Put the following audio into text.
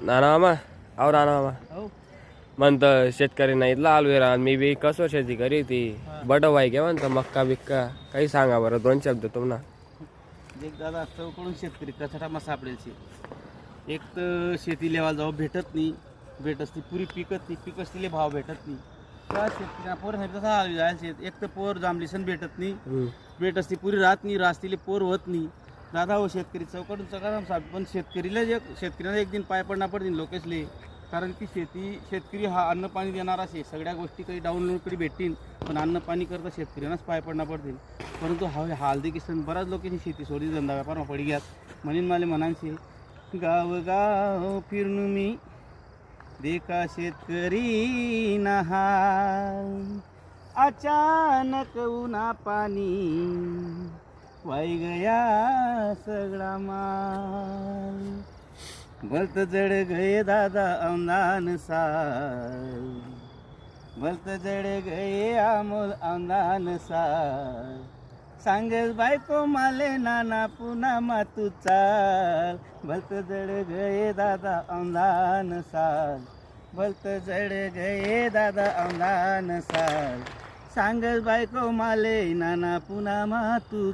नाना मामा अहो नाना मामा हो म्हणतं शेतकरी नाही लालवेरा मी बी कसं शेती करी ती बडव आहे का म्हणतं मक्का बिक्का काही सांगा बरं 2 शब्द तुम्हाला एक दादा चौकडून शेतकरी कचाटामा सापडेल एक तर शेती लेवाला जाऊ भेटत नाही, भेटत ती पुरी पिकत नाही, पिकच तिले भाव भेटत नाही. त्या शेतकऱ्या पोर तसा जायचं एक तर पोर जांभली सण भेटत नाही, भेटत ती पुरी राहत नाही, रास तिले पोर होत नाही. दादा हो शेतकरी चौकडून चौकाराम साहेब पण शेतकरीला एक दिन पाय पडणार पडतील लोकेसले. कारण की शेतकरी हा अन्न पाणी देणारा शे सगळ्या गोष्टी काही डाऊनलोड कधी भेटतील, पण अन्न पाणी करता शेतकऱ्यांनाच पाय पडणार पडतील. परंतु हालदी किसन बऱ्याच लोकांनी शेती सोडी धंदा व्यापार पडी घ्यात म्हणून मला म्हणायचे गाव गाव फिरून मी देखा शेतकरी नहाय अचानक उन्हा पाणी वाई गया सगळा माल भलत जड गए दादा औंदान साल भलत जड गए आमोल औंदान साल सांगेल बायको माले नाना पुन्हा मातू चाल भलत जड गए दादा औंदान साल भलत जड गए दादा औंदान साल सांगेल बायको माले नाना पुन्हा मातू